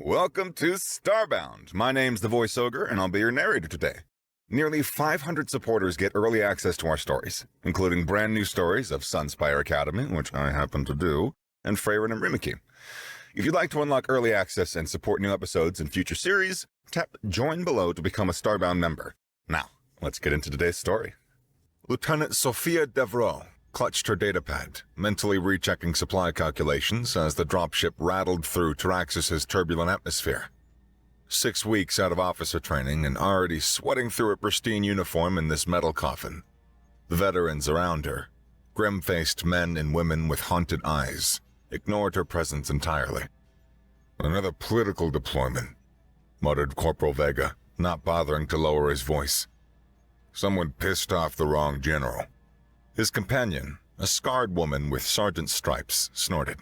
Welcome to Starbound. My name's the Voice Ogre, and I'll be your narrator today. Nearly 500 supporters get early access to our stories, including brand new stories of Sunspire Academy, which I happen to do, and Freyrin and Rimiki. If you'd like to unlock early access and support new episodes and future series, tap Join below to become a Starbound member. Now, let's get into today's story. Lieutenant Sophia Devereaux clutched her datapad, mentally rechecking supply calculations as the dropship rattled through Taraxis' turbulent atmosphere. 6 weeks out of officer training and already sweating through a pristine uniform in this metal coffin. The veterans around her, grim-faced men and women with haunted eyes, ignored her presence entirely. "Another political deployment," muttered Corporal Vega, not bothering to lower his voice. "Someone pissed off the wrong general." His companion, a scarred woman with sergeant stripes, snorted.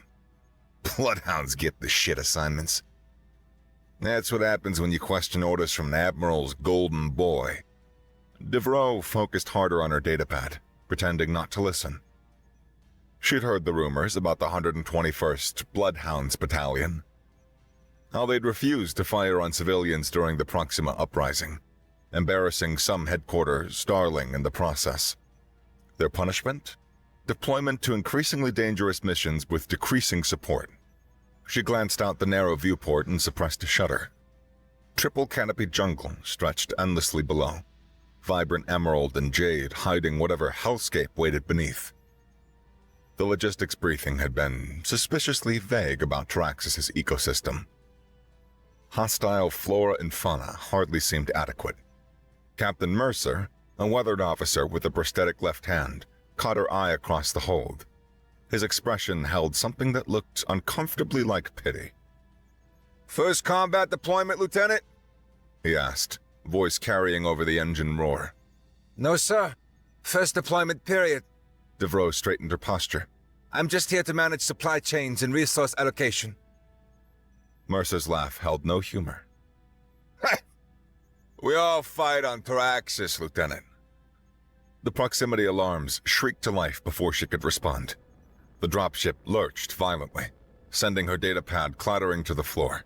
"Bloodhounds get the shit assignments. That's what happens when you question orders from an admiral's golden boy." Devereaux focused harder on her datapad, pretending not to listen. She'd heard the rumors about the 121st Bloodhounds Battalion. How they'd refused to fire on civilians during the Proxima uprising, embarrassing some headquarters, Starling in the process. Their punishment? Deployment to increasingly dangerous missions with decreasing support. She glanced out the narrow viewport and suppressed a shudder. Triple canopy jungle stretched endlessly below, vibrant emerald and jade hiding whatever hellscape waited beneath. The logistics briefing had been suspiciously vague about Taraxis' ecosystem. Hostile flora and fauna hardly seemed adequate. Captain Mercer, a weathered officer with a prosthetic left hand, caught her eye across the hold. His expression held something that looked uncomfortably like pity. "First combat deployment, Lieutenant?" he asked, voice carrying over the engine roar. "No, sir. First deployment, period." Devereaux straightened her posture. "I'm just here to manage supply chains and resource allocation." Mercer's laugh held no humor. "We all fight on Taraxis, Lieutenant." The proximity alarms shrieked to life before she could respond. The dropship lurched violently, sending her datapad clattering to the floor.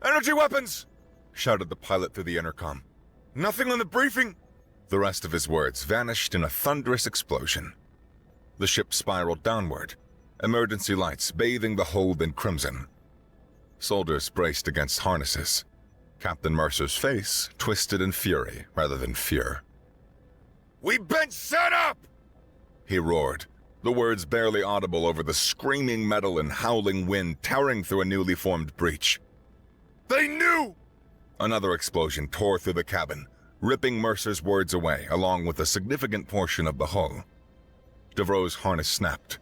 "Energy weapons!" shouted the pilot through the intercom. "Nothing on the briefing!" The rest of his words vanished in a thunderous explosion. The ship spiraled downward, emergency lights bathing the hold in crimson. Soldiers braced against harnesses. Captain Mercer's face twisted in fury rather than fear. "We've been set up!" he roared, the words barely audible over the screaming metal and howling wind tearing through a newly formed breach. "They knew!" Another explosion tore through the cabin, ripping Mercer's words away along with a significant portion of the hull. Devereaux's harness snapped.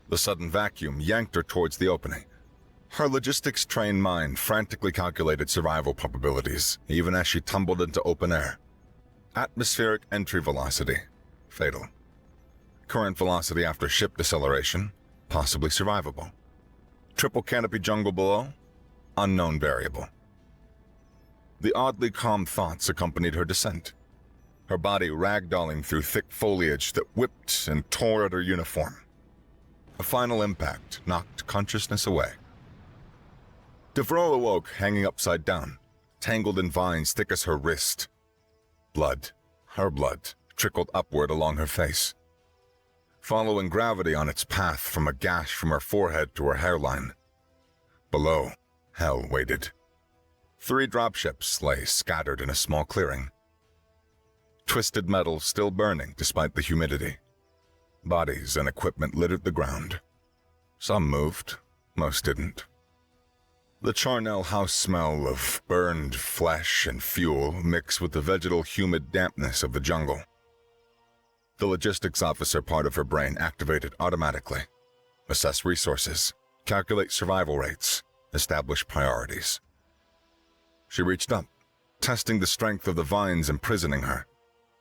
The sudden vacuum yanked her towards the opening. Her logistics-trained mind frantically calculated survival probabilities, even as she tumbled into open air. Atmospheric entry velocity, fatal. Current velocity after ship deceleration, possibly survivable. Triple canopy jungle below, unknown variable. The oddly calm thoughts accompanied her descent, her body ragdolling through thick foliage that whipped and tore at her uniform. A final impact knocked consciousness away. Devereaux awoke hanging upside down, tangled in vines thick as her wrist. Blood, her blood, trickled upward along her face, following gravity on its path from a gash from her forehead to her hairline. Below, hell waited. 3 dropships lay scattered in a small clearing. Twisted metal still burning despite the humidity. Bodies and equipment littered the ground. Some moved, most didn't. The charnel house smell of burned flesh and fuel mixed with the vegetal humid dampness of the jungle. The logistics officer part of her brain activated automatically. Assess resources, calculate survival rates, establish priorities. She reached up, testing the strength of the vines imprisoning her,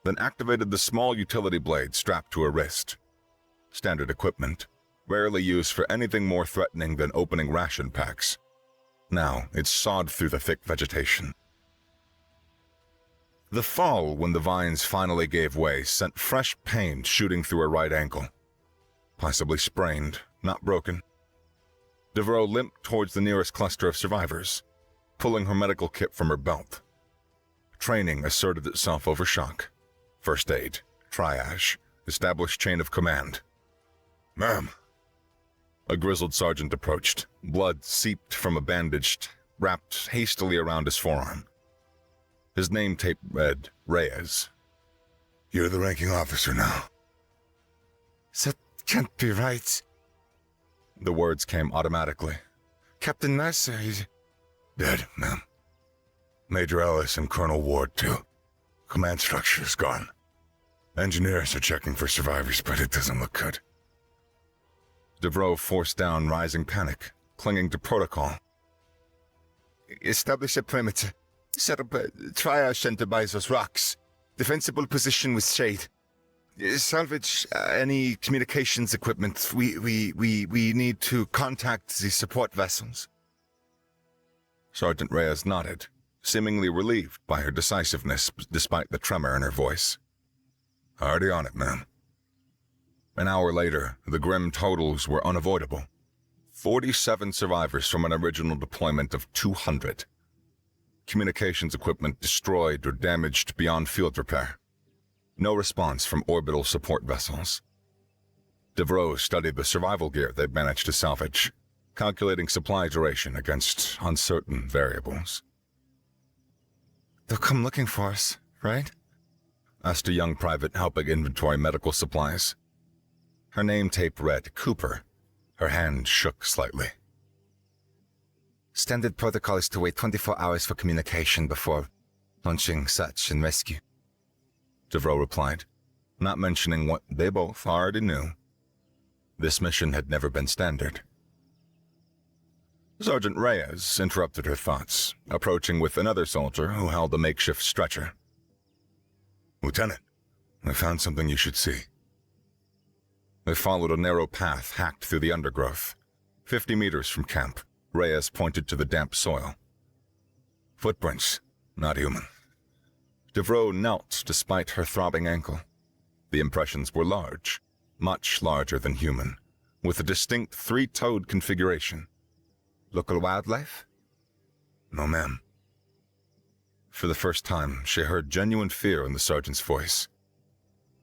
then activated the small utility blade strapped to her wrist. Standard equipment, rarely used for anything more threatening than opening ration packs. Now it sawed through the thick vegetation. The fall when the vines finally gave way sent fresh pain shooting through her right ankle. Possibly sprained, not broken. Devereaux limped towards the nearest cluster of survivors, pulling her medical kit from her belt. Training asserted itself over shock. First aid, triage, established chain of command. "Ma'am." A grizzled sergeant approached. Blood seeped from a bandage wrapped hastily around his forearm. His name tape read Reyes. "You're the ranking officer now." That can't be right. The words came automatically. Captain Mercer, he's "Dead, ma'am. Major Ellis and Colonel Ward, too. Command structure is gone. Engineers are checking for survivors, but it doesn't look good." Devereaux forced down rising panic, clinging to protocol. Establish a perimeter. Set up a triage center by those rocks. Defensible position with shade. Salvage any communications equipment. We need to contact the support vessels. Sergeant Reyes nodded, seemingly relieved by her decisiveness despite the tremor in her voice. "Already on it, ma'am." An hour later, the grim totals were unavoidable. 47 survivors from an original deployment of 200. Communications equipment destroyed or damaged beyond field repair. No response from orbital support vessels. Devereaux studied the survival gear they'd managed to salvage, calculating supply duration against uncertain variables. "They'll come looking for us, right?" asked a young private helping inventory medical supplies. Her name tape read Cooper. Her hand shook slightly. "Standard protocol is to wait 24 hours for communication before launching search and rescue," Devereaux replied, not mentioning what they both already knew. This mission had never been standard. Sergeant Reyes interrupted her thoughts, approaching with another soldier who held a makeshift stretcher. "Lieutenant, I found something you should see." They followed a narrow path hacked through the undergrowth. 50 meters from camp, Reyes pointed to the damp soil. "Footprints, not human." Devereaux knelt despite her throbbing ankle. The impressions were large, much larger than human, with a distinct three-toed configuration. "Local wildlife?" "No, ma'am." For the first time, she heard genuine fear in the sergeant's voice.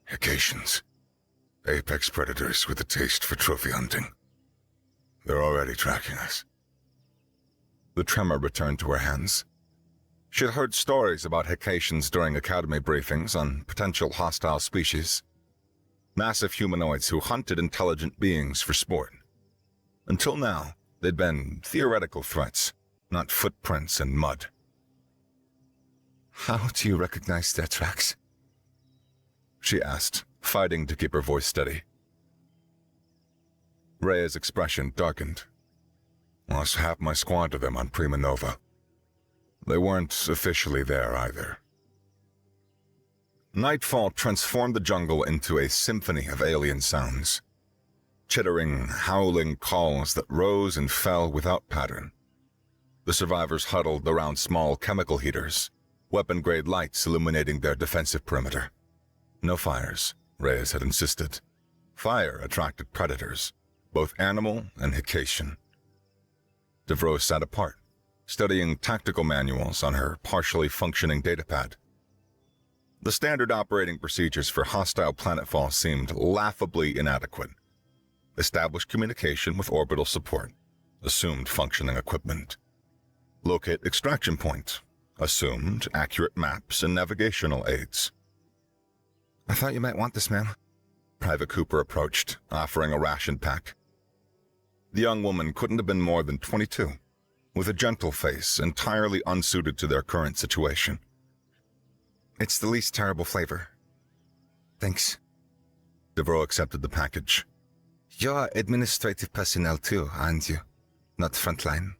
"Hecations. Apex predators with a taste for trophy hunting. They're already tracking us." The tremor returned to her hands. She had heard stories about Hecations during academy briefings on potential hostile species. Massive humanoids who hunted intelligent beings for sport. Until now, they'd been theoretical threats, not footprints in mud. "How do you recognize their tracks?" she asked, fighting to keep her voice steady. Reyes' expression darkened. "Lost half my squad to them on Prima Nova. They weren't officially there either." Nightfall transformed the jungle into a symphony of alien sounds. Chittering, howling calls that rose and fell without pattern. The survivors huddled around small chemical heaters, weapon-grade lights illuminating their defensive perimeter. No fires, Reyes had insisted. Fire attracted predators, both animal and Hecacian. Devereaux sat apart, studying tactical manuals on her partially functioning datapad. The standard operating procedures for hostile planetfall seemed laughably inadequate. Establish communication with orbital support. Assumed functioning equipment. Locate extraction point. Assumed accurate maps and navigational aids. "I thought you might want this, ma'am." Private Cooper approached, offering a ration pack. The young woman couldn't have been more than 22, with a gentle face entirely unsuited to their current situation. "It's the least terrible flavor." "Thanks." Devereaux accepted the package. "You're administrative personnel too, aren't you? Not frontline?"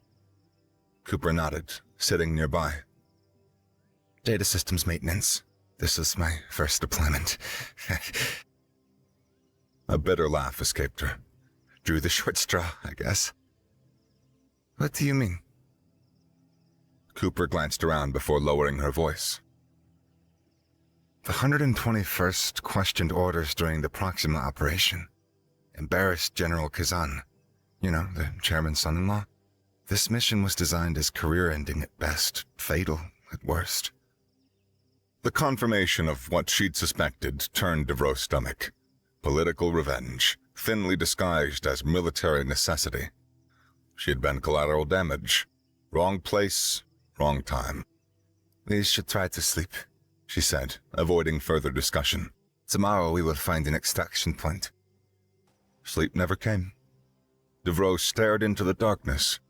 Cooper nodded, sitting nearby. "Data systems maintenance. This is my first deployment." A bitter laugh escaped her. "Drew the short straw, I guess." "What do you mean?" Cooper glanced around before lowering her voice. "The 121st questioned orders during the Proxima operation. Embarrassed General Kazan. You know, the chairman's son-in-law. This mission was designed as career-ending at best, fatal at worst. The confirmation of what she'd suspected turned Devro's stomach. Political revenge, thinly disguised as military necessity. She had been collateral damage. Wrong place, wrong time. We should try to sleep, she said, avoiding further discussion. Tomorrow we will find an extraction point. Sleep never came. Devro stared into the darkness,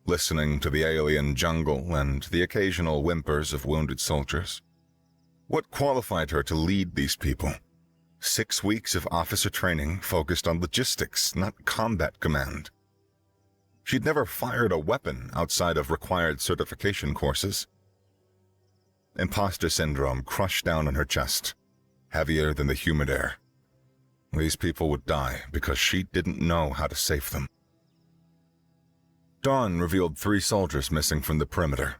listening to the alien jungle and the occasional whimpers of wounded soldiers. What qualified her to lead these people? 6 weeks of officer training focused on logistics, not combat command. She'd never fired a weapon outside of required certification courses. Imposter syndrome crushed down on her chest, heavier than the humid air. These people would die because she didn't know how to save them. Dawn revealed 3 soldiers missing from the perimeter.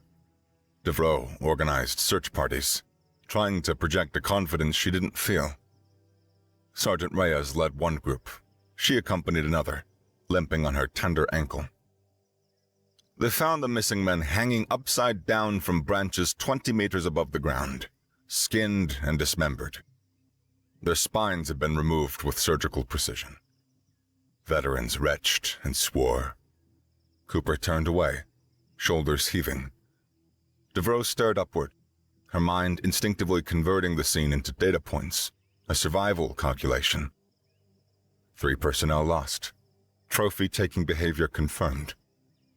Devro organized search parties, trying to project a confidence she didn't feel. Sergeant Reyes led one group. She accompanied another, limping on her tender ankle. They found the missing men hanging upside down from branches 20 meters above the ground, skinned and dismembered. Their spines had been removed with surgical precision. Veterans retched and swore. Cooper turned away, shoulders heaving. Devro stared upward, her mind instinctively converting the scene into data points, a survival calculation. 3 personnel lost. Trophy-taking behavior confirmed.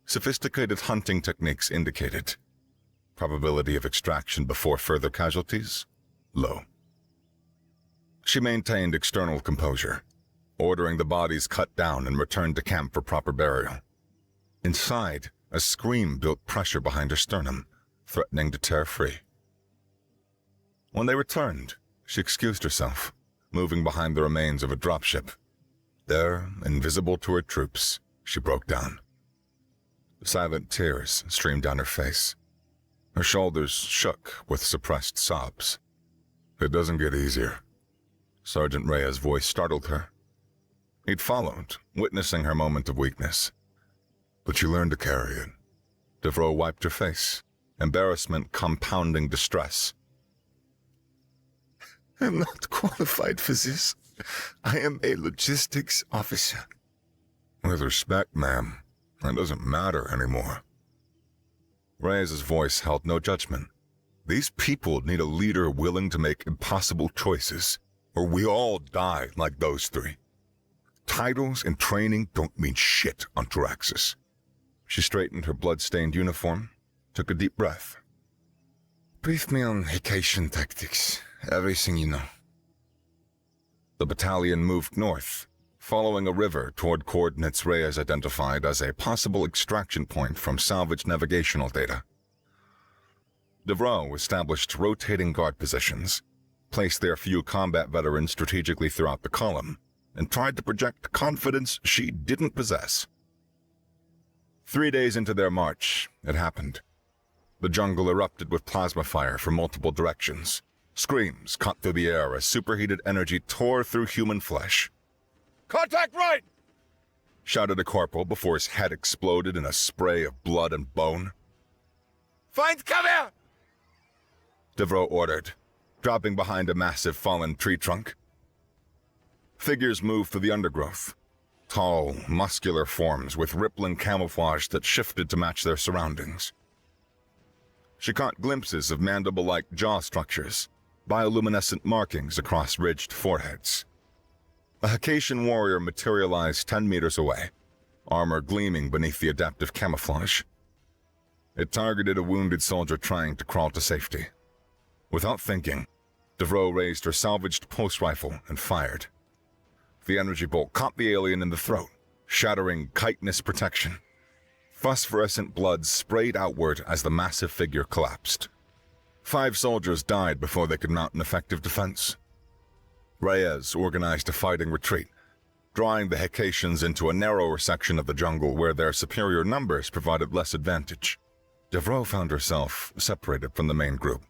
Sophisticated hunting techniques indicated. Probability of extraction before further casualties? Low. She maintained external composure, ordering the bodies cut down and returned to camp for proper burial. Inside, a scream built pressure behind her sternum, threatening to tear free. When they returned, she excused herself, moving behind the remains of a dropship. There, invisible to her troops, she broke down. Silent tears streamed down her face. Her shoulders shook with suppressed sobs. It doesn't get easier. Sergeant Reyes' voice startled her. He'd followed, witnessing her moment of weakness. But you learn to carry it. Devro wiped her face, embarrassment compounding distress. I'm not qualified for this. I am a logistics officer. With respect, ma'am, that doesn't matter anymore. Reyes' voice held no judgment. These people need a leader willing to make impossible choices, or we all die like those 3. Titles and training don't mean shit on Taraxis. She straightened her blood-stained uniform, took a deep breath. Brief me on vacation tactics, everything you know. The battalion moved north, following a river toward coordinates Reyes identified as a possible extraction point from salvaged navigational data. Devro established rotating guard positions, placed their few combat veterans strategically throughout the column, and tried to project confidence she didn't possess. 3 days into their march, it happened. The jungle erupted with plasma fire from multiple directions. Screams cut through the air as superheated energy tore through human flesh. "Contact right!" shouted a corporal before his head exploded in a spray of blood and bone. Find cover! Devro ordered, dropping behind a massive fallen tree trunk. Figures moved through the undergrowth. Tall, muscular forms with rippling camouflage that shifted to match their surroundings. She caught glimpses of mandible-like jaw structures, bioluminescent markings across ridged foreheads. A Haitian warrior materialized 10 meters away, armor gleaming beneath the adaptive camouflage. It targeted a wounded soldier trying to crawl to safety. Without thinking, Devro raised her salvaged pulse rifle and fired. The energy bolt caught the alien in the throat, shattering chitinous protection. Phosphorescent blood sprayed outward as the massive figure collapsed. 5 soldiers died before they could mount an effective defense. Reyes organized a fighting retreat, drawing the Haitians into a narrower section of the jungle where their superior numbers provided less advantage. Devro found herself separated from the main group,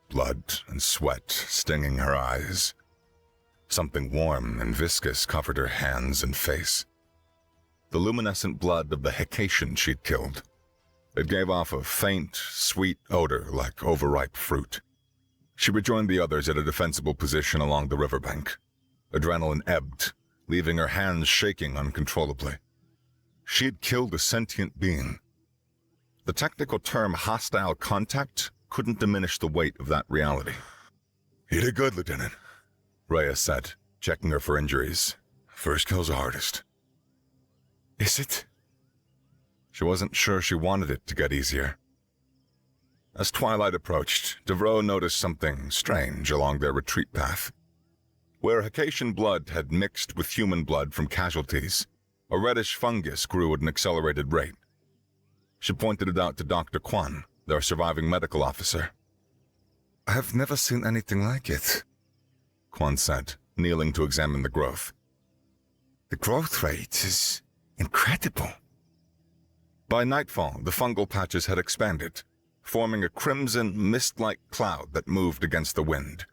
blood and sweat stinging her eyes. Something warm and viscous covered her hands and face. the luminescent blood of the Hecatian she'd killed. It gave off a faint, sweet odor like overripe fruit. She rejoined the others at a defensible position along the riverbank. Adrenaline ebbed, leaving her hands shaking uncontrollably. She had killed a sentient being. The technical term hostile contact couldn't diminish the weight of that reality. You did good, Lieutenant, Rhea said, checking her for injuries. First kill's the hardest. Is it? She wasn't sure she wanted it to get easier. As twilight approached, Devereaux noticed something strange along their retreat path. Where Hecatian blood had mixed with human blood from casualties, a reddish fungus grew at an accelerated rate. She pointed it out to Dr. Kwan, their surviving medical officer. I have never seen anything like it, Kwan said, kneeling to examine the growth. The growth rate is incredible. By nightfall, the fungal patches had expanded, forming a crimson, mist-like cloud that moved against the wind.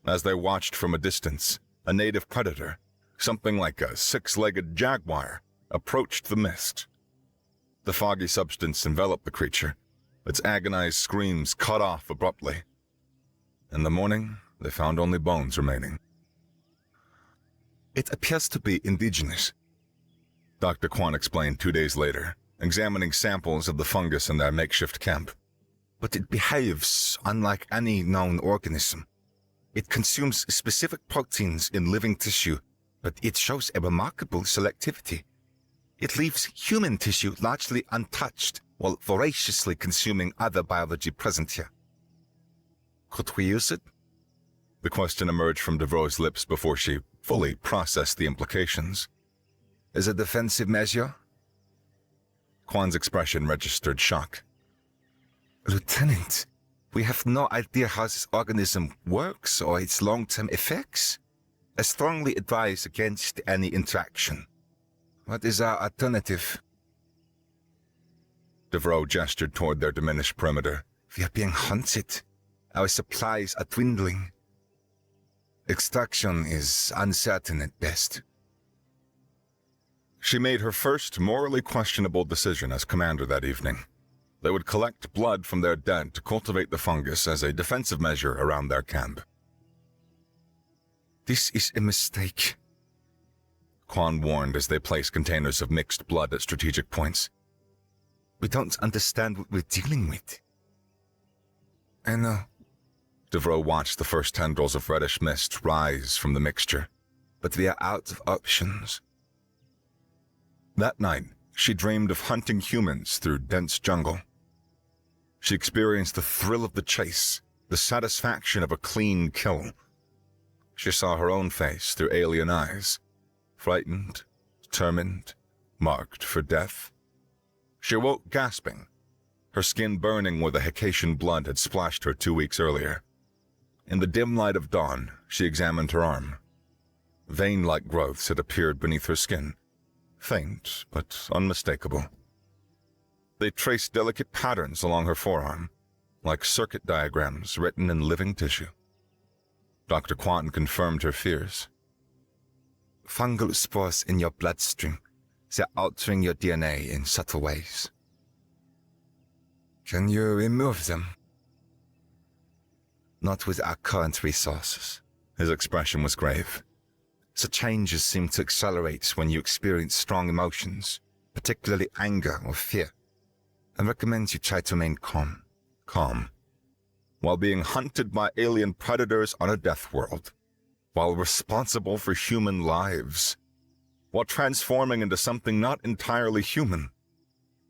As they watched from a distance, a native predator, something like a six-legged jaguar, approached the mist. The foggy substance enveloped the creature, its agonized screams cut off abruptly. In the morning, they found only bones remaining. It appears to be indigenous, Dr. Kwan explained 2 days later, examining samples of the fungus in their makeshift camp. But it behaves unlike any known organism. It consumes specific proteins in living tissue, but it shows a remarkable selectivity. It leaves human tissue largely untouched while voraciously consuming other biology present here. Could we use it? The question emerged from Devereaux's lips before she fully processed the implications. As a defensive measure? Kwan's expression registered shock. Lieutenant, we have no idea how this organism works or its long-term effects. I strongly advise against any interaction. What is our alternative? Devereaux gestured toward their diminished perimeter. We are being hunted. Our supplies are dwindling. Extraction is uncertain at best. She made her first morally questionable decision as commander that evening. They would collect blood from their dead to cultivate the fungus as a defensive measure around their camp. This is a mistake, Kwan warned as they placed containers of mixed blood at strategic points. We don't understand what we're dealing with. I know. Devereaux watched the first tendrils of reddish mist rise from the mixture. But we are out of options. That night, she dreamed of hunting humans through dense jungle. She experienced the thrill of the chase, the satisfaction of a clean kill. She saw her own face through alien eyes, frightened, determined, marked for death. She awoke gasping, her skin burning where the Hecatian blood had splashed her 2 weeks earlier. In the dim light of dawn, she examined her arm. Vein-like growths had appeared beneath her skin, faint but unmistakable. They traced delicate patterns along her forearm, like circuit diagrams written in living tissue. Dr. Kwan confirmed her fears. Fungal spores in your bloodstream. They're altering your DNA in subtle ways. Can you remove them? Not with our current resources. His expression was grave. The changes seem to accelerate when you experience strong emotions, particularly anger or fear. I recommend you try to remain calm. Calm. While being hunted by alien predators on a death world. While responsible for human lives. While transforming into something not entirely human.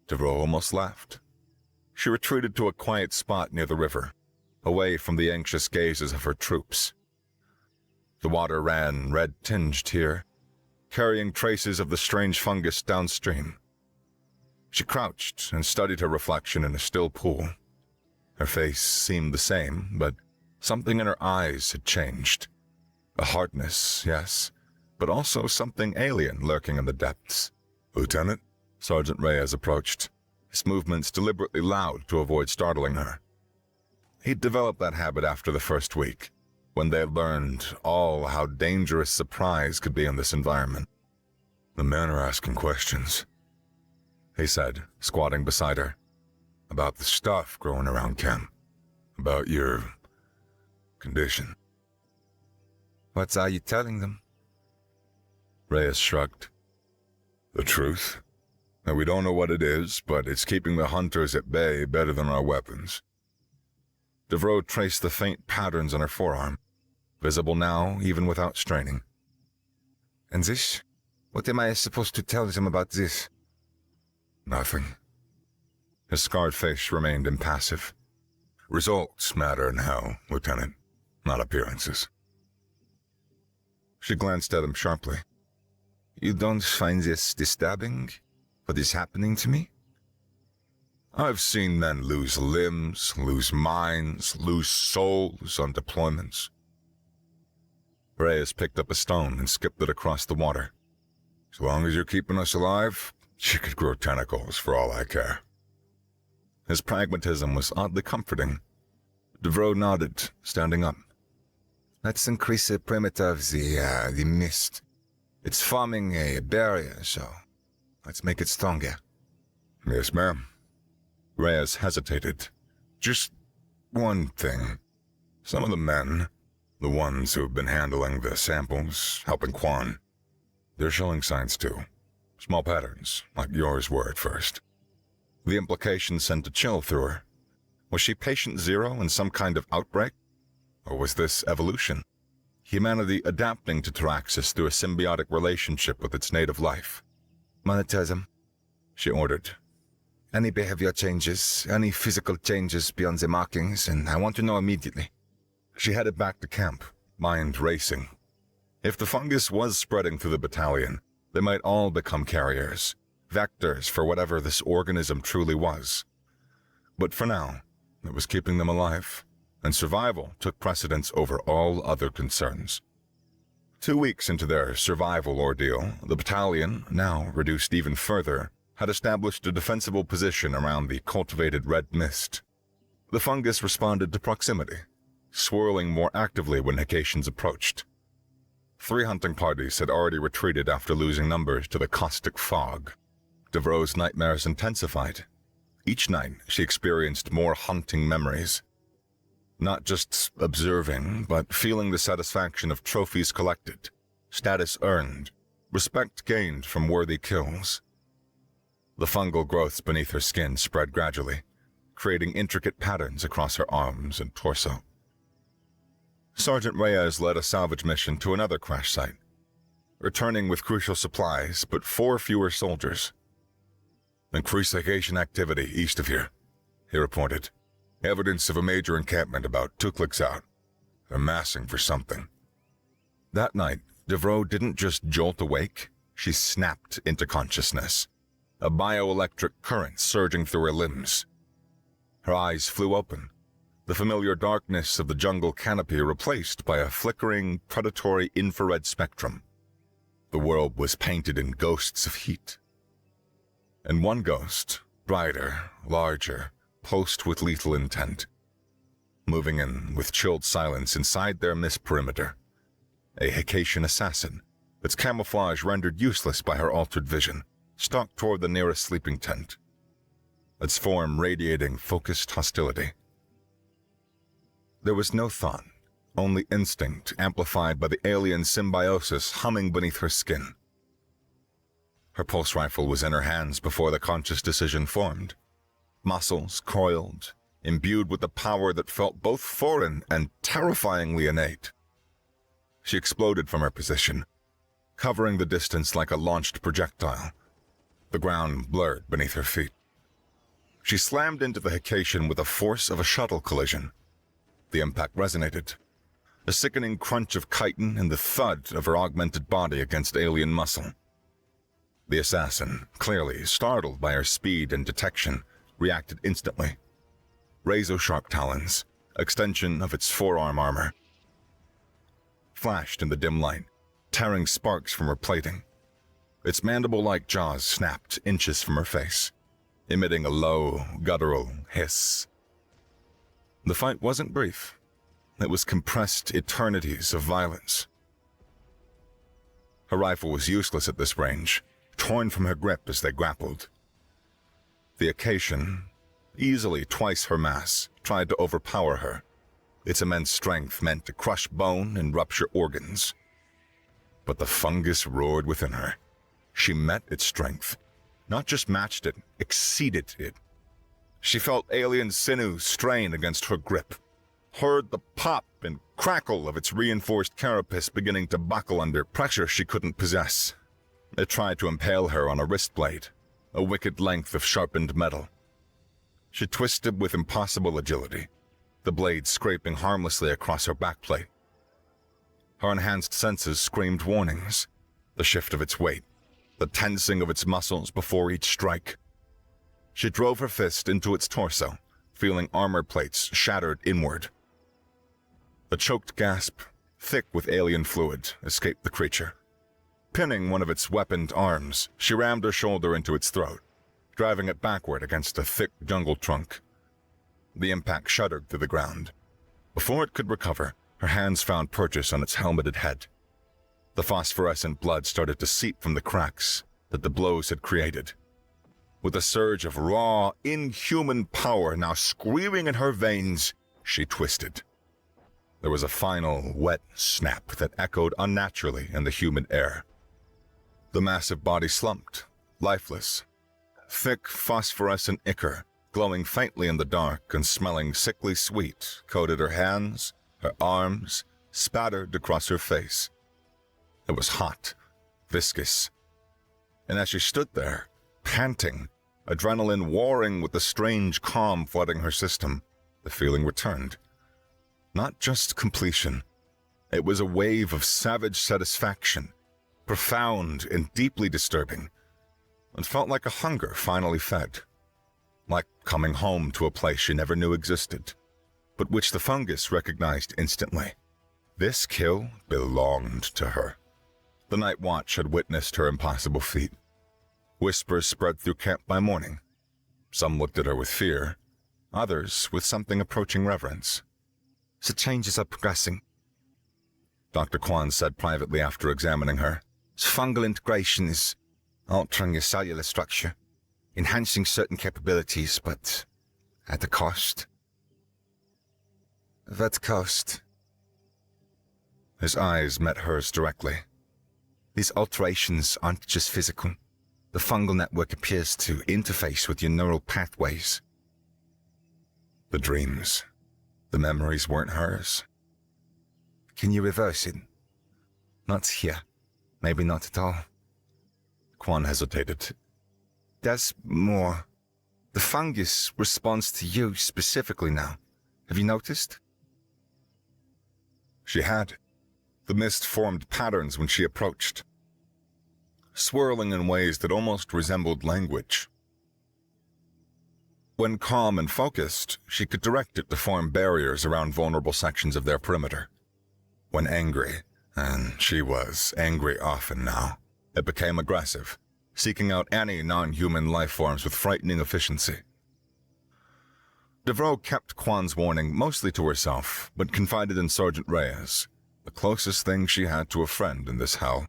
Devereaux almost laughed. She retreated to a quiet spot near the river, away from the anxious gazes of her troops. The water ran red-tinged here, carrying traces of the strange fungus downstream. She crouched and studied her reflection in a still pool. Her face seemed the same, but something in her eyes had changed. A hardness, yes, but also something alien lurking in the depths. Lieutenant? Sergeant Reyes approached, his movements deliberately loud to avoid startling her. He'd developed that habit after the first week, when they learned all how dangerous surprise could be in this environment. The men are asking questions, he said, squatting beside her. About the stuff growing around camp. About your condition. What are you telling them? Reyes shrugged. The truth? That we don't know what it is, but it's keeping the hunters at bay better than our weapons. Devereaux traced the faint patterns on her forearm, visible now even without straining. And this? What am I supposed to tell them about this? Nothing. His scarred face remained impassive. Results matter now, Lieutenant, not appearances. She glanced at him sharply. You don't find this disturbing? What is happening to me? I've seen men lose limbs, lose minds, lose souls on deployments. Reyes picked up a stone and skipped it across the water. As long as you're keeping us alive, you could grow tentacles for all I care. His pragmatism was oddly comforting. Devereaux nodded, standing up. Let's increase the perimeter of the mist. It's forming a barrier, so let's make it stronger. Yes, ma'am. Reyes hesitated. Just one thing. Some of the men, the ones who've been handling the samples, helping Quan, they're showing signs too. Small patterns, like yours were at first. The implication sent a chill through her. Was she patient zero in some kind of outbreak? Or was this evolution? Humanity adapting to Traxxas through a symbiotic relationship with its native life? Monitor them, she ordered. Any behavior changes, any physical changes beyond the markings, and I want to know immediately. She headed back to camp, mind racing. If the fungus was spreading through the battalion, they might all become carriers, vectors for whatever this organism truly was. But for now, it was keeping them alive, and survival took precedence over all other concerns. 2 weeks into their survival ordeal, the battalion, now reduced even further, had established a defensible position around the cultivated red mist. The fungus responded to proximity, swirling more actively when Hecatians approached. 3 hunting parties had already retreated after losing numbers to the caustic fog. Devereaux's nightmares intensified. Each night, she experienced more haunting memories. Not just observing, but feeling the satisfaction of trophies collected, status earned, respect gained from worthy kills. The fungal growths beneath her skin spread gradually, creating intricate patterns across her arms and torso. Sergeant Reyes led a salvage mission to another crash site, returning with crucial supplies but 4 fewer soldiers. Increased Hecatian activity east of here, he reported. Evidence of a major encampment about 2 clicks out. They're massing for something. That night, Devereaux didn't just jolt awake, she snapped into consciousness, a bioelectric current surging through her limbs. Her eyes flew open, the familiar darkness of the jungle canopy replaced by a flickering, predatory infrared spectrum. The world was painted in ghosts of heat. And one ghost, brighter, larger, pulsed with lethal intent, moving in with chilled silence inside their mist perimeter. A Hecatian assassin, its camouflage rendered useless by her altered vision, stalked toward the nearest sleeping tent, its form radiating focused hostility. There was no thought, only instinct amplified by the alien symbiosis humming beneath her skin. Her pulse rifle was in her hands before the conscious decision formed. Muscles coiled, imbued with the power that felt both foreign and terrifyingly innate. She exploded from her position, covering the distance like a launched projectile. The ground blurred beneath her feet. She slammed into the Hecatian with the force of a shuttle collision. The impact resonated, a sickening crunch of chitin and the thud of her augmented body against alien muscle. The assassin, clearly startled by her speed and detection, reacted instantly. Razor-sharp talons, extension of its forearm armor, flashed in the dim light, tearing sparks from her plating. Its mandible-like jaws snapped inches from her face, emitting a low, guttural hiss. The fight wasn't brief. It was compressed eternities of violence. Her rifle was useless at this range, torn from her grip as they grappled. The Acacian, easily twice her mass, tried to overpower her. Its immense strength meant to crush bone and rupture organs. But the fungus roared within her. She met its strength, not just matched it, exceeded it. She felt alien sinews strain against her grip, heard the pop and crackle of its reinforced carapace beginning to buckle under pressure she couldn't possess. It tried to impale her on a wrist blade, a wicked length of sharpened metal. She twisted with impossible agility, the blade scraping harmlessly across her backplate. Her enhanced senses screamed warnings, the shift of its weight, the tensing of its muscles before each strike. She drove her fist into its torso, feeling armor plates shattered inward. A choked gasp, thick with alien fluid, escaped the creature. Pinning one of its weaponed arms, she rammed her shoulder into its throat, driving it backward against a thick jungle trunk. The impact shuddered through the ground. Before it could recover, her hands found purchase on its helmeted head. The phosphorescent blood started to seep from the cracks that the blows had created. With a surge of raw, inhuman power now screaming in her veins, she twisted. There was a final, wet snap that echoed unnaturally in the humid air. The massive body slumped, lifeless. Thick, phosphorescent ichor, glowing faintly in the dark and smelling sickly sweet, coated her hands, her arms, spattered across her face. It was hot, viscous. And as she stood there, panting, adrenaline warring with the strange calm flooding her system, the feeling returned. Not just completion. It was a wave of savage satisfaction, profound and deeply disturbing. It felt like a hunger finally fed. Like coming home to a place she never knew existed, but which the fungus recognized instantly. This kill belonged to her. The Night Watch had witnessed her impossible feat. Whispers spread through camp by morning. Some looked at her with fear, others with something approaching reverence. The changes are progressing, Dr. Kwan said privately after examining her. Fungal integration is altering your cellular structure, enhancing certain capabilities, but at a cost. What cost? His eyes met hers directly. These alterations aren't just physical. The fungal network appears to interface with your neural pathways. The dreams. The memories weren't hers. Can you reverse it? Not here. Maybe not at all. Kwan hesitated. There's more. The fungus responds to you specifically now. Have you noticed? She had. The mist formed patterns when she approached, swirling in ways that almost resembled language. When calm and focused, she could direct it to form barriers around vulnerable sections of their perimeter. When angry, and she was angry often now, it became aggressive, seeking out any non-human life forms with frightening efficiency. Devroe kept Kwan's warning mostly to herself, but confided in Sergeant Reyes, the closest thing she had to a friend in this hell.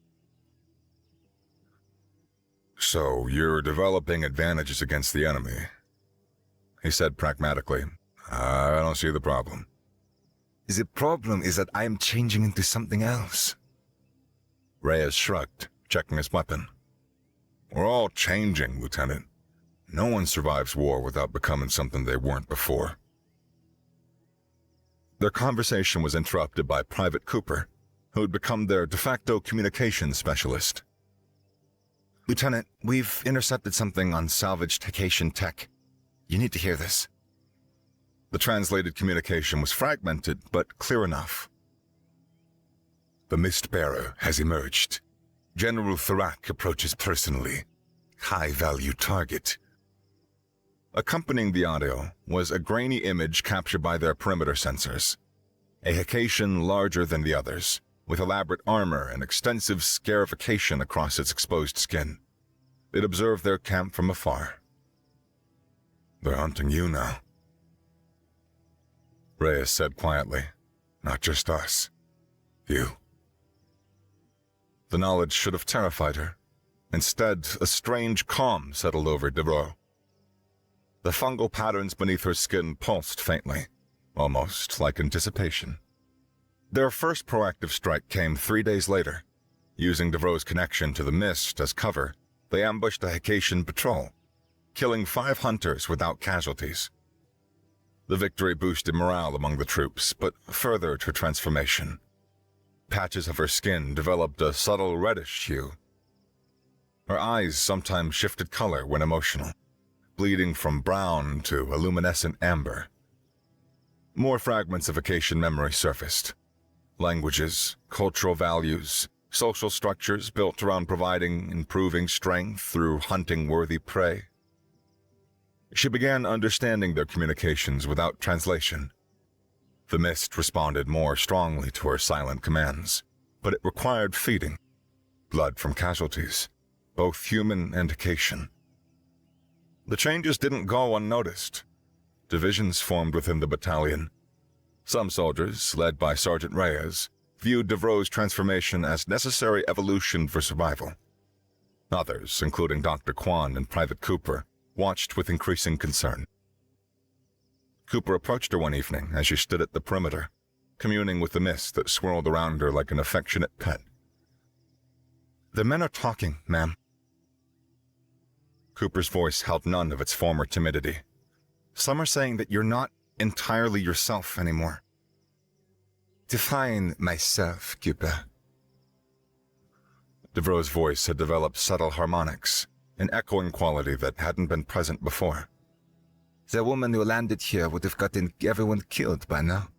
So you're developing advantages against the enemy, he said pragmatically. I don't see the problem. The problem is that I am changing into something else. Reyes shrugged, checking his weapon. We're all changing, Lieutenant. No one survives war without becoming something they weren't before. Their conversation was interrupted by Private Cooper, who had become their de facto communications specialist. Lieutenant, we've intercepted something on salvaged Haitian tech. You need to hear this. The translated communication was fragmented, but clear enough. The Mistbearer has emerged. General Tharak approaches personally. High-value target. Accompanying the audio was a grainy image captured by their perimeter sensors. A Haitian larger than the others, with elaborate armor and extensive scarification across its exposed skin. It observed their camp from afar. They're hunting you now, Reyes said quietly. Not just us. You. The knowledge should have terrified her. Instead, a strange calm settled over Devereaux. The fungal patterns beneath her skin pulsed faintly, almost like anticipation. Their first proactive strike came 3 days later. Using Devereaux's connection to the mist as cover, they ambushed a Hecatian patrol, killing 5 hunters without casualties. The victory boosted morale among the troops, but furthered her transformation. Patches of her skin developed a subtle reddish hue. Her eyes sometimes shifted color when emotional, bleeding from brown to a luminescent amber. More fragments of Hecatian memory surfaced. Languages, cultural values, social structures built around providing improving strength through hunting worthy prey. She began understanding their communications without translation. The mist responded more strongly to her silent commands, but it required feeding. Blood from casualties, both human and Hecatian. The changes didn't go unnoticed. Divisions formed within the battalion. Some soldiers, led by Sergeant Reyes, viewed Devereaux's transformation as necessary evolution for survival. Others, including Dr. Kwan and Private Cooper, watched with increasing concern. Cooper approached her one evening as she stood at the perimeter, communing with the mist that swirled around her like an affectionate pet. "The men are talking, ma'am." Cooper's voice held none of its former timidity. "Some are saying that you're not entirely yourself anymore." "Define myself, Cooper." Devereaux's voice had developed subtle harmonics, an echoing quality that hadn't been present before. "The woman who landed here would have gotten everyone killed by now."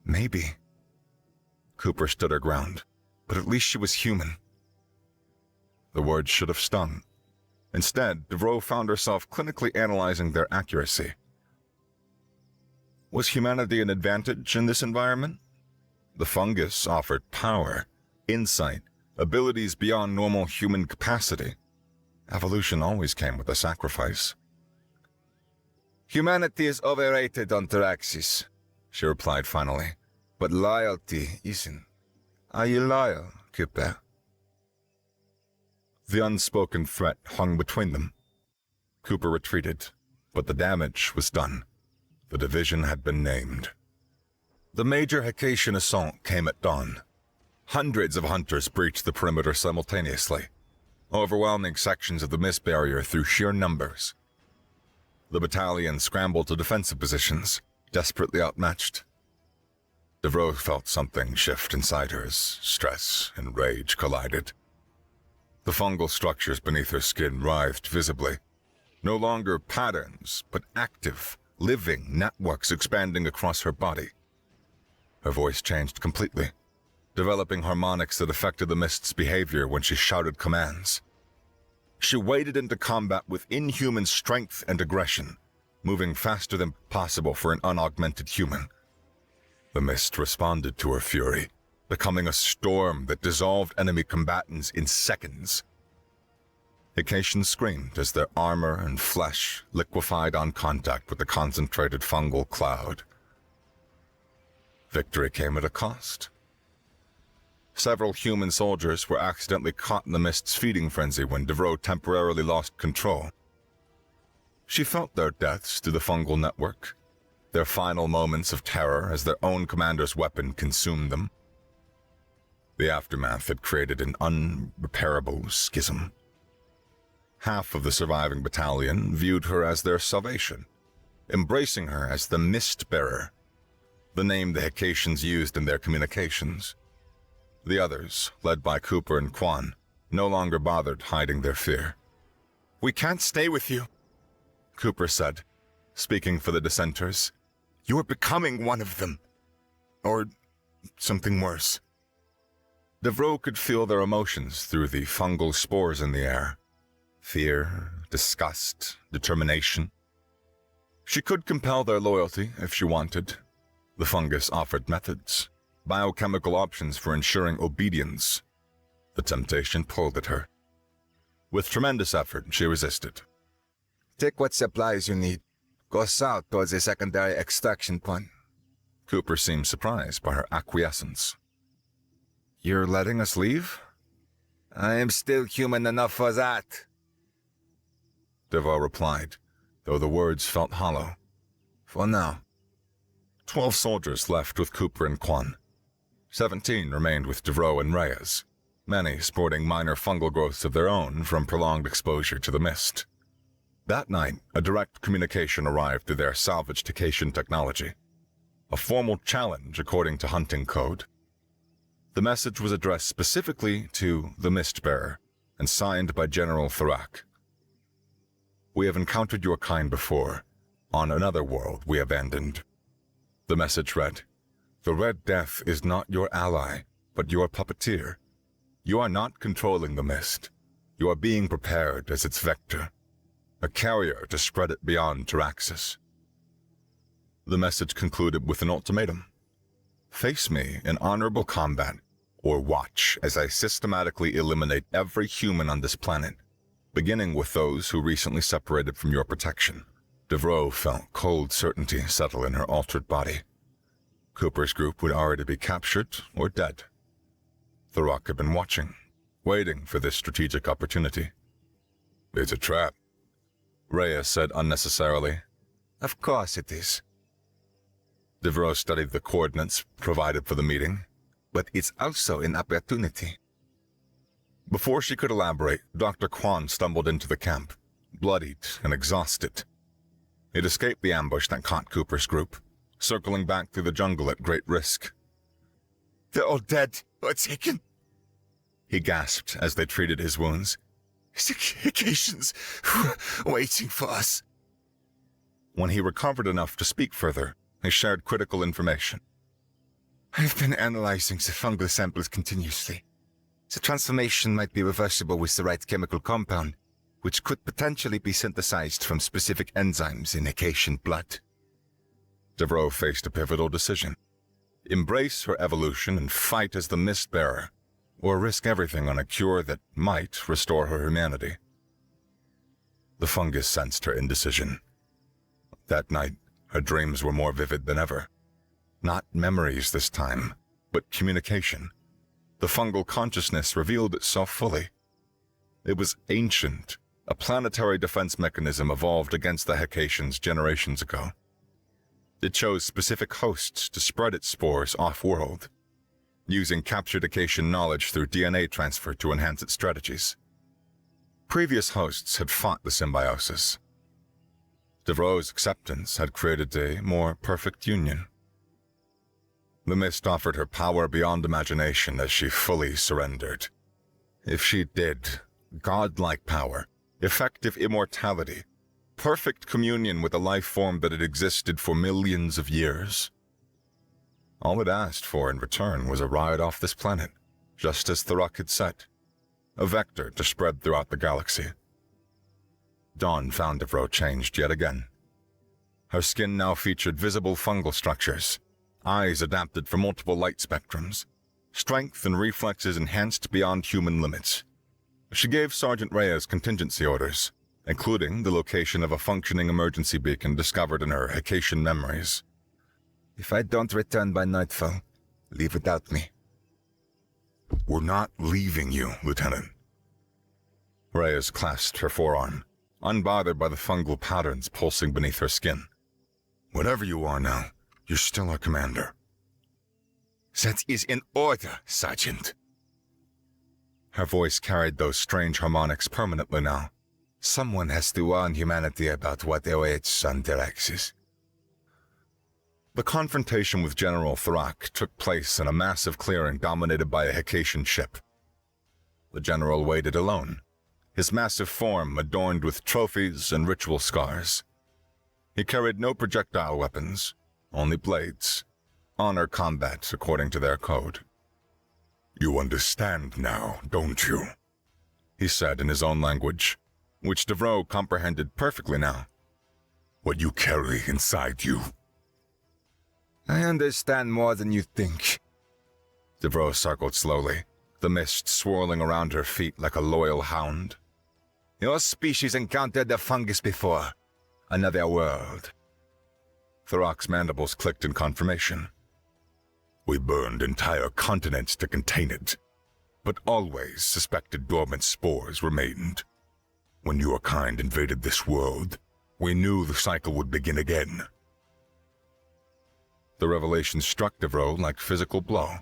"Maybe." Cooper stood her ground, but at least she was human. The words should have stung. Instead, Devereaux found herself clinically analyzing their accuracy. Was humanity an advantage in this environment? The fungus offered power, insight, abilities beyond normal human capacity. Evolution always came with a sacrifice. "Humanity is overrated on Taraxis," she replied finally, "but loyalty isn't. Are you loyal, Cooper?" The unspoken threat hung between them. Cooper retreated, but the damage was done. The division had been named. The major Hecatian assault came at dawn. Hundreds of hunters breached the perimeter simultaneously, overwhelming sections of the mist barrier through sheer numbers. The battalion scrambled to defensive positions, desperately outmatched. Devereaux felt something shift inside her as stress and rage collided. The fungal structures beneath her skin writhed visibly, no longer patterns, but active, living networks expanding across her body. Her voice changed completely, developing harmonics that affected the mist's behavior when she shouted commands. She waded into combat with inhuman strength and aggression, moving faster than possible for an unaugmented human. The mist responded to her fury, becoming a storm that dissolved enemy combatants in seconds. Hecatians screamed as their armor and flesh liquefied on contact with the concentrated fungal cloud. Victory came at a cost. Several human soldiers were accidentally caught in the mist's feeding frenzy when Devereaux temporarily lost control. She felt their deaths through the fungal network, their final moments of terror as their own commander's weapon consumed them. The aftermath had created an unrepairable schism. Half of the surviving battalion viewed her as their salvation, embracing her as the Mist-Bearer, the name the Hecatians used in their communications. The others, led by Cooper and Kwan, no longer bothered hiding their fear. "We can't stay with you," Cooper said, speaking for the dissenters. "You are becoming one of them. Or something worse." Devereaux could feel their emotions through the fungal spores in the air. Fear, disgust, determination. She could compel their loyalty if she wanted. The fungus offered methods, biochemical options for ensuring obedience. The temptation pulled at her. With tremendous effort, she resisted. "Take what supplies you need. Go south towards a secondary extraction point." Cooper seemed surprised by her acquiescence. You're letting us leave? I am still human enough for that, Deveau replied, though the words felt hollow. For now. 12 soldiers left with Cooper and Quan. 17 remained with Deveau and Reyes, many sporting minor fungal growths of their own from prolonged exposure to the mist. That night, a direct communication arrived through their salvaged Hecatian technology. A formal challenge according to hunting code. The message was addressed specifically to the Mistbearer and signed by General Thorak. We have encountered your kind before, on another world we abandoned. The message read, The Red Death is not your ally, but your puppeteer. You are not controlling the mist. You are being prepared as its vector, a carrier to spread it beyond Taraxis. The message concluded with an ultimatum. Face me in honorable combat, or watch as I systematically eliminate every human on this planet, beginning with those who recently separated from your protection. Deveau felt cold certainty settle in her altered body. Cooper's group would already be captured or dead. Thorak had been watching, waiting for this strategic opportunity. It's a trap, Reyes said unnecessarily. Of course it is. Deveau studied the coordinates provided for the meeting, but it's also an opportunity. Before she could elaborate, Dr. Quan stumbled into the camp, bloodied and exhausted. It escaped the ambush that caught Cooper's group, circling back through the jungle at great risk. They're all dead or taken, he gasped as they treated his wounds. Hecatians waiting for us. When he recovered enough to speak further, he shared critical information. I've been analyzing the fungal samples continuously. The transformation might be reversible with the right chemical compound, which could potentially be synthesized from specific enzymes in Hecatian blood. Deveau faced a pivotal decision. Embrace her evolution and fight as the Mistbearer, or risk everything on a cure that might restore her humanity. The fungus sensed her indecision. That night, her dreams were more vivid than ever. Not memories this time, but communication. The fungal consciousness revealed itself fully. It was ancient, a planetary defense mechanism evolved against the Hecatians generations ago. It chose specific hosts to spread its spores off-world, using captured Hecatian knowledge through DNA transfer to enhance its strategies. Previous hosts had fought the symbiosis. Deveu's acceptance had created a more perfect union. The mist offered her power beyond imagination as she fully surrendered. If she did, godlike power, effective immortality, perfect communion with a life form that had existed for millions of years. All it asked for in return was a ride off this planet, just as Thorak had said, a vector to spread throughout the galaxy. Dawn found Deveu changed yet again. Her skin now featured visible fungal structures, eyes adapted for multiple light spectrums, strength and reflexes enhanced beyond human limits. She gave Sergeant Reyes contingency orders, including the location of a functioning emergency beacon discovered in her Hecatian memories. If I don't return by nightfall, leave without me. We're not leaving you, Lieutenant. Reyes clasped her forearm, unbothered by the fungal patterns pulsing beneath her skin. Whatever you are now, you're still our commander. That is in order, Sergeant. Her voice carried those strange harmonics permanently now. Someone has to warn humanity about what awaits on Taraxis. The confrontation with General Thorak took place in a massive clearing dominated by a Hecatian ship. The general waited alone, his massive form adorned with trophies and ritual scars. He carried no projectile weapons, only blades. Honor combat according to their code. You understand now, don't you? He said in his own language, which Deveu comprehended perfectly now. What you carry inside you. I understand more than you think. Deveu circled slowly, the mist swirling around her feet like a loyal hound. Your species encountered the fungus before. Another world. Thorak's mandibles clicked in confirmation. We burned entire continents to contain it, but always suspected dormant spores remained. When your kind invaded this world, we knew the cycle would begin again. The revelation struck Devereaux like physical blow.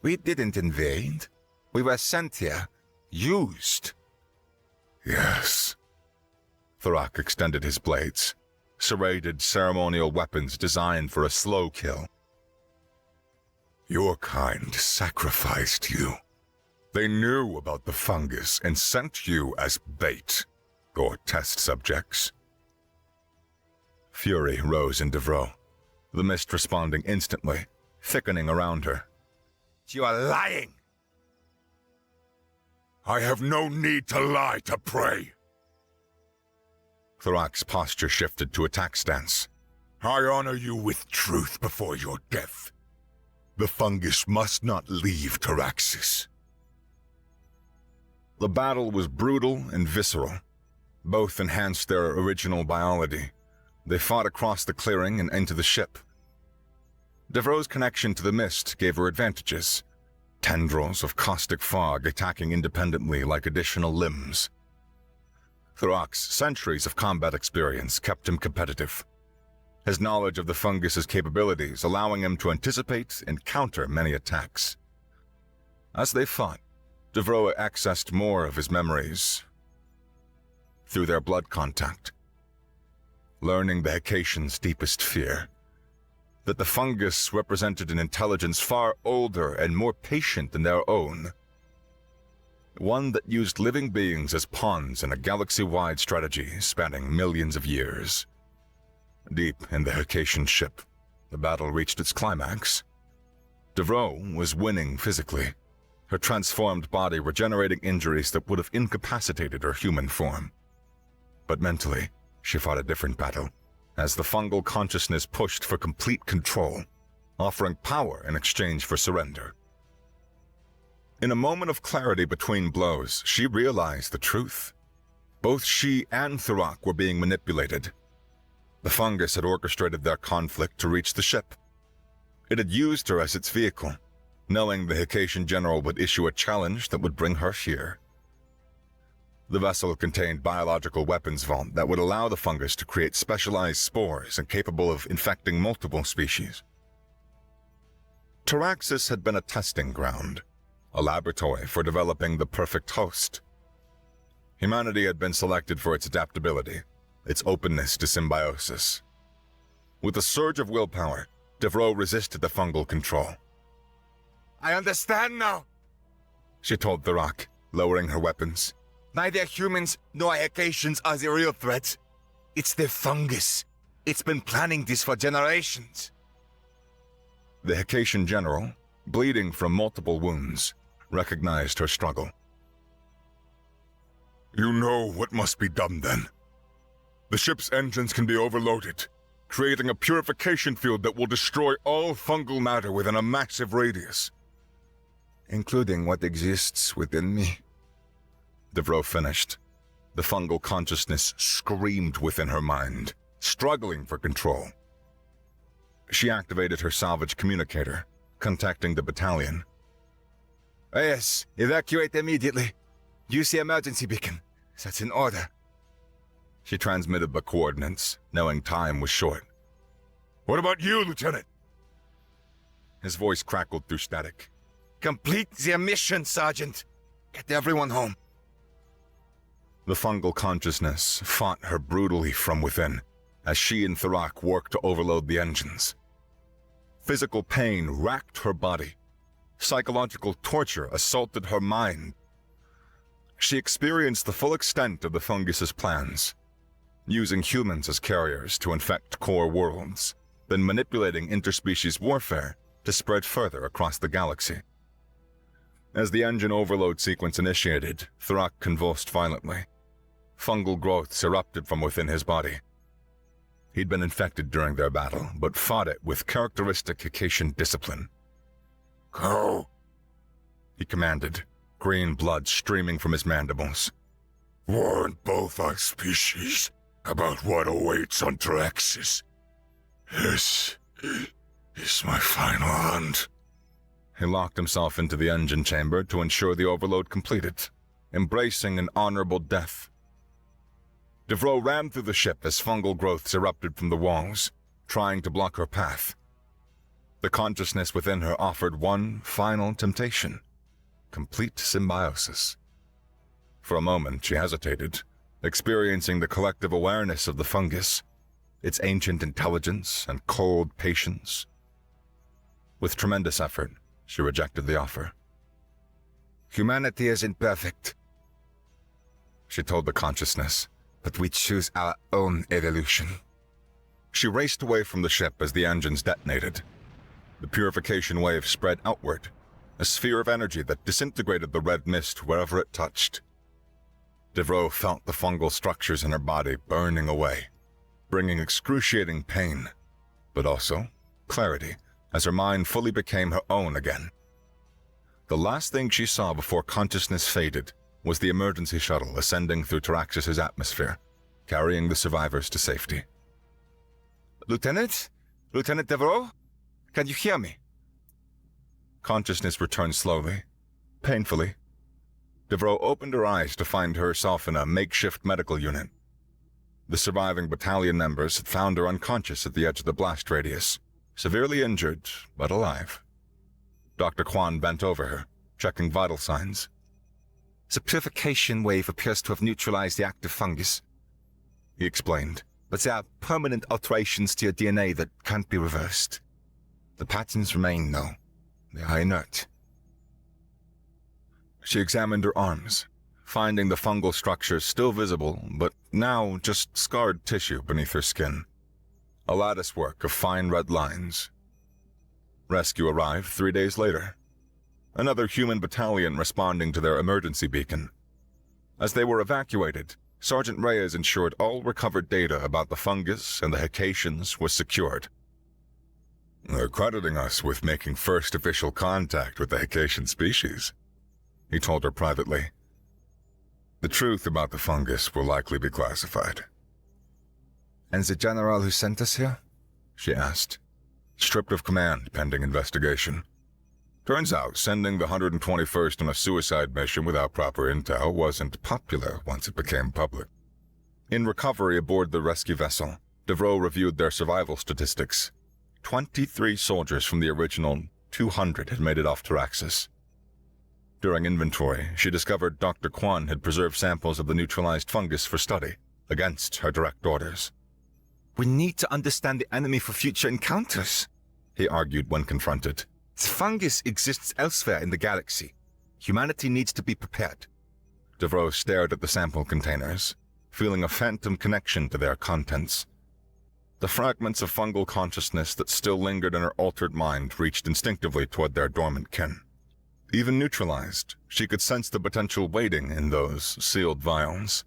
We didn't invade. We were sent here. Used. Yes. Thorak extended his blades, serrated ceremonial weapons designed for a slow kill. Your kind sacrificed you. They knew about the fungus and sent you as bait, or test subjects. Fury rose in Devereaux, the mist responding instantly, thickening around her. You are lying! I have no need to lie to prey. Thorak's posture shifted to attack stance. I honor you with truth before your death. The fungus must not leave Taraxis. The battle was brutal and visceral. Both enhanced their original biology. They fought across the clearing and into the ship. Devereaux's connection to the mist gave her advantages. Tendrils of caustic fog attacking independently like additional limbs. Thorak's centuries of combat experience kept him competitive. His knowledge of the fungus's capabilities allowing him to anticipate and counter many attacks. As they fought, Devereaux accessed more of his memories through their blood contact, learning the Hecatians' deepest fear, that the fungus represented an intelligence far older and more patient than their own, one that used living beings as pawns in a galaxy-wide strategy spanning millions of years. Deep in the Hecatian ship, the battle reached its climax. Devereaux was winning physically, her transformed body regenerating injuries that would have incapacitated her human form. But mentally, she fought a different battle, as the fungal consciousness pushed for complete control, offering power in exchange for surrender. In a moment of clarity between blows, she realized the truth. Both she and Thorak were being manipulated. The fungus had orchestrated their conflict to reach the ship. It had used her as its vehicle, knowing the Hecatian general would issue a challenge that would bring her here. The vessel contained biological weapons vault that would allow the fungus to create specialized spores and capable of infecting multiple species. Taraxis had been a testing ground, a laboratory for developing the perfect host. Humanity had been selected for its adaptability, its openness to symbiosis. With a surge of willpower, Devereaux resisted the fungal control. I understand now, she told Thorak, lowering her weapons. Neither humans nor Hecatians are the real threat. It's the fungus. It's been planning this for generations. The Hecatian general, bleeding from multiple wounds, recognized her struggle. You know what must be done then. The ship's engines can be overloaded, creating a purification field that will destroy all fungal matter within a massive radius. Including what exists within me. Devereaux finished. The fungal consciousness screamed within her mind, struggling for control. She activated her salvage communicator, contacting the battalion. Yes, evacuate immediately. Use the emergency beacon. That's an order. She transmitted the coordinates, knowing time was short. What about you, Lieutenant? His voice crackled through static. Complete their mission, Sergeant. Get everyone home. The fungal consciousness fought her brutally from within, as she and Thorak worked to overload the engines. Physical pain racked her body. Psychological torture assaulted her mind. She experienced the full extent of the fungus's plans, using humans as carriers to infect core worlds, then manipulating interspecies warfare to spread further across the galaxy. As the engine overload sequence initiated, Thorak convulsed violently. Fungal growths erupted from within his body. He'd been infected during their battle, but fought it with characteristic Hecatian discipline. Go, he commanded, green blood streaming from his mandibles. Warn both our species about what awaits on Taraxis. This is my final hunt. He locked himself into the engine chamber to ensure the overload completed, embracing an honorable death. Devereaux ran through the ship as fungal growths erupted from the walls, trying to block her path. The consciousness within her offered one final temptation: complete symbiosis. For a moment she hesitated, experiencing the collective awareness of the fungus, its ancient intelligence and cold patience. With tremendous effort, she rejected the offer. Humanity isn't perfect, she told the consciousness, but we choose our own evolution. She raced away from the ship as the engines detonated. The purification wave spread outward, a sphere of energy that disintegrated the red mist wherever it touched. Devereaux felt the fungal structures in her body burning away, bringing excruciating pain, but also clarity as her mind fully became her own again. The last thing she saw before consciousness faded was the emergency shuttle ascending through Taraxis' atmosphere, carrying the survivors to safety. Lieutenant? Lieutenant Devereaux? Can you hear me? Consciousness returned slowly, painfully. Devereaux opened her eyes to find herself in a makeshift medical unit. The surviving battalion members had found her unconscious at the edge of the blast radius, severely injured but alive. Dr. Kwan bent over her, checking vital signs. The purification wave appears to have neutralized the active fungus, he explained. But there are permanent alterations to your DNA that can't be reversed. The patterns remain, though. They are inert. She examined her arms, finding the fungal structures still visible, but now just scarred tissue beneath her skin. A latticework of fine red lines. Rescue arrived 3 days later. Another human battalion responding to their emergency beacon. As they were evacuated, Sergeant Reyes ensured all recovered data about the fungus and the Hecatians was secured. They're crediting us with making first official contact with the Hecatian species, he told her privately. The truth about the fungus will likely be classified. And the general who sent us here? She asked. Stripped of command pending investigation. Turns out sending the 121st on a suicide mission without proper intel wasn't popular once it became public. In recovery aboard the rescue vessel, Devereaux reviewed their survival statistics. 23 soldiers from the original 200 had made it off Taraxis. During inventory, she discovered Dr. Kwan had preserved samples of the neutralized fungus for study, against her direct orders. We need to understand the enemy for future encounters, he argued when confronted. The fungus exists elsewhere in the galaxy. Humanity needs to be prepared. Devereaux stared at the sample containers, feeling a phantom connection to their contents. The fragments of fungal consciousness that still lingered in her altered mind reached instinctively toward their dormant kin. Even neutralized, she could sense the potential waiting in those sealed vials.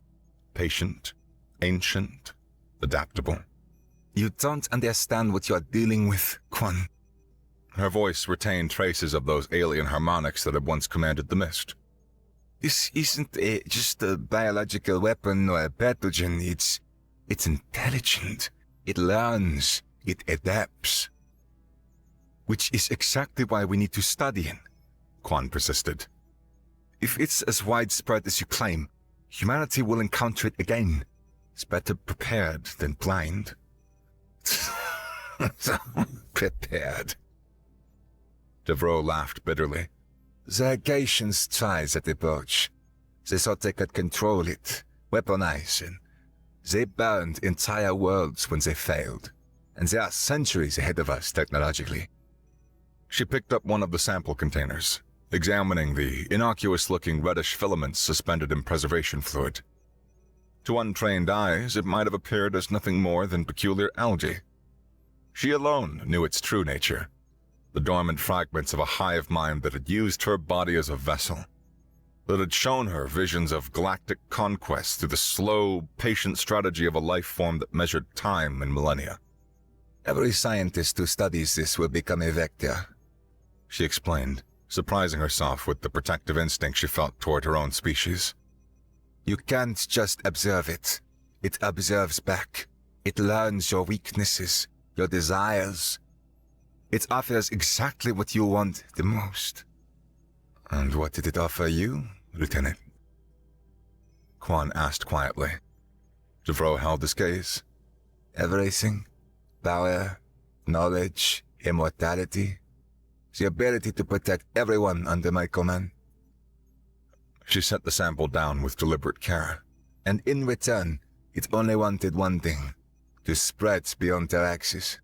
Patient, ancient, adaptable. You don't understand what you are dealing with, Kwan. Her voice retained traces of those alien harmonics that had once commanded the mist. This isn't just a biological weapon or a pathogen. It's intelligent. It learns. It adapts. Which is exactly why we need to study it, Kwan persisted. If it's as widespread as you claim, humanity will encounter it again. It's better prepared than blind. Prepared. Devereaux laughed bitterly. The Hecatians tried that approach. They thought they could control it, weaponize it. They burned entire worlds when they failed, and they are centuries ahead of us technologically. She picked up one of the sample containers, examining the innocuous-looking reddish filaments suspended in preservation fluid. To untrained eyes, it might have appeared as nothing more than peculiar algae. She alone knew its true nature, the dormant fragments of a hive mind that had used her body as a vessel, that had shown her visions of galactic conquest through the slow, patient strategy of a life form that measured time in millennia. Every scientist who studies this will become a vector, she explained, surprising herself with the protective instinct she felt toward her own species. You can't just observe it. It observes back. It learns your weaknesses, your desires. It offers exactly what you want the most. And what did it offer you, Lieutenant? Quan asked quietly. Devereaux held his gaze. Everything. Power, knowledge, immortality. The ability to protect everyone under my command. She set the sample down with deliberate care. And in return, it only wanted one thing. To spread beyond galaxies.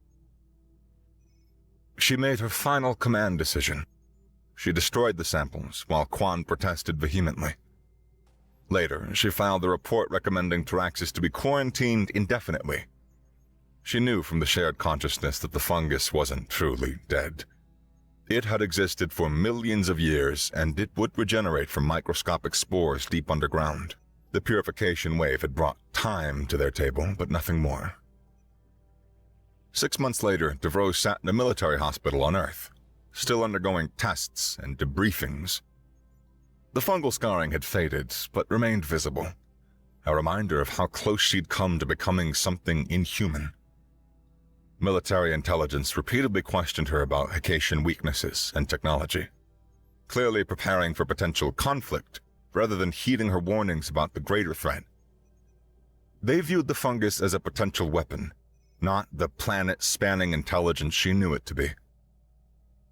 She made her final command decision. She destroyed the samples while Quan protested vehemently. Later, she filed a report recommending Taraxis to be quarantined indefinitely. She knew from the shared consciousness that the fungus wasn't truly dead. It had existed for millions of years, and it would regenerate from microscopic spores deep underground. The purification wave had brought time to their table, but nothing more. 6 months later, Devereaux sat in a military hospital on Earth, still undergoing tests and debriefings. The fungal scarring had faded, but remained visible, a reminder of how close she'd come to becoming something inhuman. Military intelligence repeatedly questioned her about Hecatian weaknesses and technology, clearly preparing for potential conflict rather than heeding her warnings about the greater threat. They viewed the fungus as a potential weapon, not the planet-spanning intelligence she knew it to be.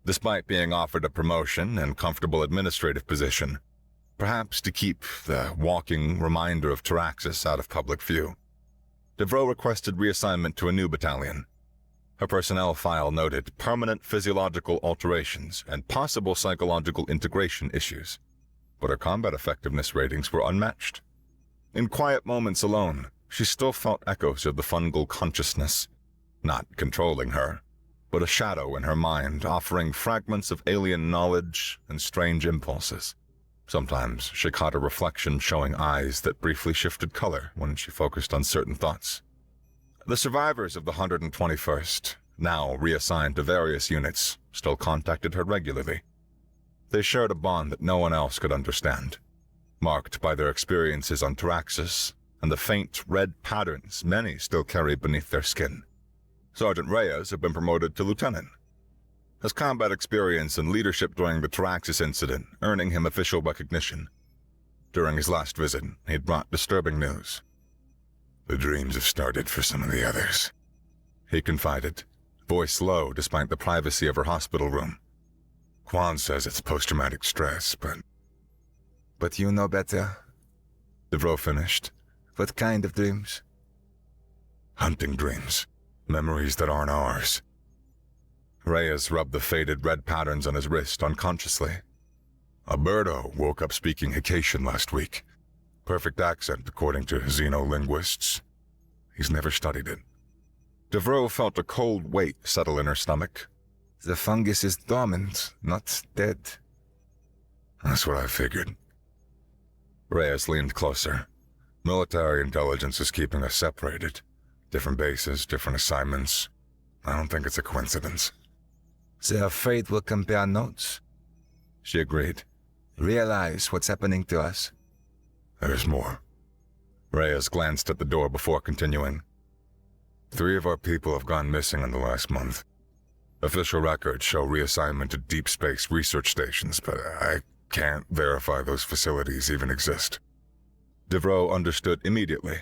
Despite being offered a promotion and comfortable administrative position, perhaps to keep the walking reminder of Taraxis out of public view, Devereaux requested reassignment to a new battalion. Her personnel file noted permanent physiological alterations and possible psychological integration issues, but her combat effectiveness ratings were unmatched. In quiet moments alone, she still felt echoes of the fungal consciousness, not controlling her, but a shadow in her mind offering fragments of alien knowledge and strange impulses. Sometimes she caught a reflection showing eyes that briefly shifted color when she focused on certain thoughts. The survivors of the 121st, now reassigned to various units, still contacted her regularly. They shared a bond that no one else could understand, marked by their experiences on Taraxis and the faint red patterns many still carry beneath their skin. Sergeant Reyes had been promoted to lieutenant, his combat experience and leadership during the Taraxis incident earning him official recognition. During his last visit, he'd brought disturbing news. The dreams have started for some of the others, he confided, voice low despite the privacy of her hospital room. Quan says it's post-traumatic stress, But you know better, Devereaux finished. What kind of dreams? Hunting dreams. Memories that aren't ours. Reyes rubbed the faded red patterns on his wrist unconsciously. Alberto woke up speaking Hecatian last week. Perfect accent, according to xenolinguists. He's never studied it. Devereaux felt a cold weight settle in her stomach. The fungus is dormant, not dead. That's what I figured. Reyes leaned closer. Military intelligence is keeping us separated. Different bases, different assignments. I don't think it's a coincidence. They're afraid we'll compare notes. She agreed. Realize what's happening to us. There's more. Reyes glanced at the door before continuing. 3 of our people have gone missing in the last month. Official records show reassignment to deep space research stations, but I can't verify those facilities even exist. Devereaux understood immediately.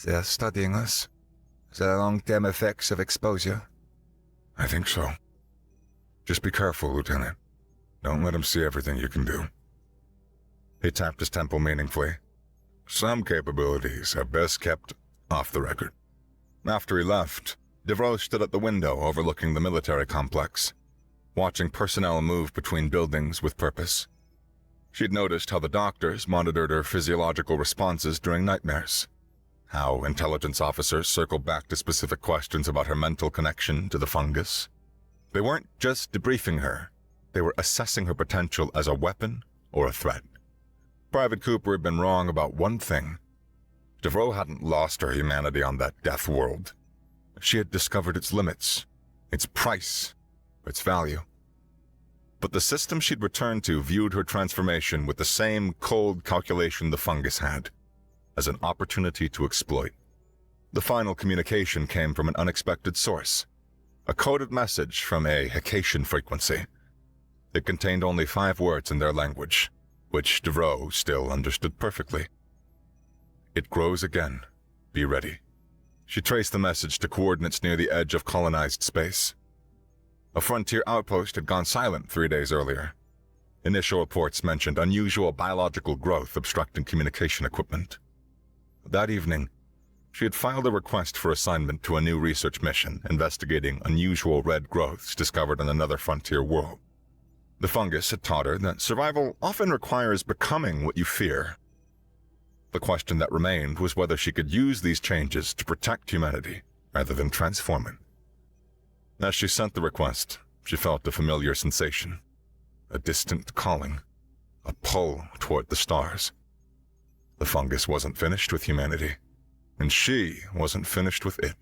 They're studying us? The long-term effects of exposure? I think so. Just be careful, Lieutenant. Don't let him see everything you can do. He tapped his temple meaningfully. Some capabilities are best kept off the record. After he left, Devereaux stood at the window overlooking the military complex, watching personnel move between buildings with purpose. She'd noticed how the doctors monitored her physiological responses during nightmares, how intelligence officers circled back to specific questions about her mental connection to the fungus. They weren't just debriefing her, they were assessing her potential as a weapon or a threat. Private Cooper had been wrong about one thing. Devereaux hadn't lost her humanity on that death world. She had discovered its limits, its price, its value. But the system she'd returned to viewed her transformation with the same cold calculation the fungus had, as an opportunity to exploit. The final communication came from an unexpected source, a coded message from a Haitian frequency. It contained only 5 words in their language, which Devereaux still understood perfectly. It grows again. Be ready. She traced the message to coordinates near the edge of colonized space. A frontier outpost had gone silent 3 days earlier. Initial reports mentioned unusual biological growth obstructing communication equipment. That evening, she had filed a request for assignment to a new research mission investigating unusual red growths discovered on another frontier world. The fungus had taught her that survival often requires becoming what you fear. The question that remained was whether she could use these changes to protect humanity rather than transform it. As she sent the request, she felt a familiar sensation, a distant calling, a pull toward the stars. The fungus wasn't finished with humanity, and she wasn't finished with it.